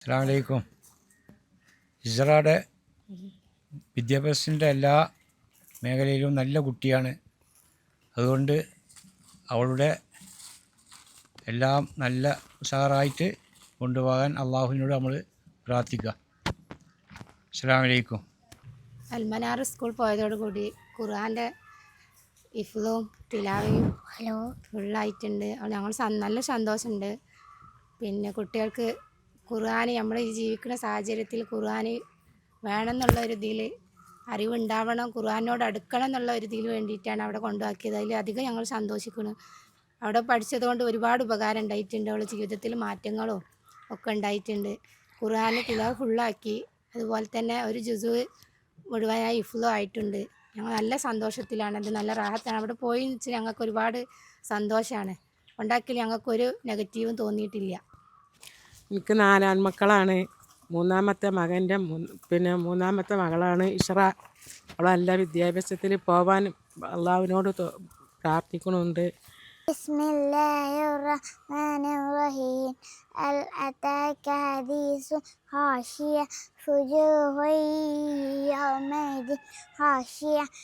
അസ്സലാമു അലൈക്കും. ഇസ്രയുടെ വിദ്യാഭ്യാസത്തിൻ്റെ എല്ലാ മേഖലയിലും നല്ല കുട്ടിയാണ്. അതുകൊണ്ട് അവളുടെ എല്ലാം നല്ല ഉഷാറായിട്ട് കൊണ്ടുപോകാൻ അള്ളാഹുവിനോട് നമ്മൾ പ്രാർത്ഥിക്കുക. അസ്സലാമു അലൈക്കും. അൽമനാർ സ്കൂൾ പോയതോടുകൂടി ഖുർആൻ്റെ ഇഫ്ലും തിലാവയും ഫുള്ളായിട്ടുണ്ട്. ഞങ്ങൾ നല്ല സന്തോഷമുണ്ട്. പിന്നെ കുട്ടികൾക്ക് ഖുർആൻ നമ്മൾ ഈ ജീവിക്കുന്ന സാഹചര്യത്തിൽ ഖുർആൻ വേണമെന്നുള്ള ഒരു ഇതിൽ അറിവുണ്ടാവണം, ഖുർആനോട് അടുക്കണം എന്നുള്ള ഒരു ഇതിൽ വേണ്ടിയിട്ടാണ് അവിടെ കൊണ്ടുപോക്കിയത്. അതിലധികം ഞങ്ങൾ സന്തോഷിക്കുന്നു. അവിടെ പഠിച്ചതുകൊണ്ട് ഒരുപാട് ഉപകാരം ഉണ്ടായിട്ടുണ്ട്. അവളുടെ ജീവിതത്തിൽ മാറ്റങ്ങളും ഒക്കെ ഉണ്ടായിട്ടുണ്ട്. ഖുർആൻ തിലാവ് ഫുള്ളാക്കി, അതുപോലെ തന്നെ ഒരു ജുസു മുഴുവനായി ഇഫ്ലും ആയിട്ടുണ്ട്. ഞങ്ങൾ നല്ല സന്തോഷത്തിലാണ്. അത് നല്ല റാഹത്താണ്. അവിടെ പോയി വെച്ച് ഞങ്ങൾക്ക് ഒരുപാട് സന്തോഷമാണ്. ഉണ്ടാക്കിയാൽ ഞങ്ങൾക്കൊരു നെഗറ്റീവും തോന്നിയിട്ടില്ല. എനിക്ക് 4 ആൺമക്കളാണ്. മൂന്നാമത്തെ മകളാണ് ഇഷ്റ. അവൾ നല്ല വിദ്യാഭ്യാസത്തിൽ പോവാൻ അള്ളാഹുവിനോട് പ്രാർത്ഥിക്കുന്നുണ്ട്. ബിസ്മില്ലാഹിർറഹ്മാനിർറഹീം. ഹൽ അതാക ഹദീസു ഹാശിയ ഫുജൂഹു യൗമൈദിൻ ഹാശിയ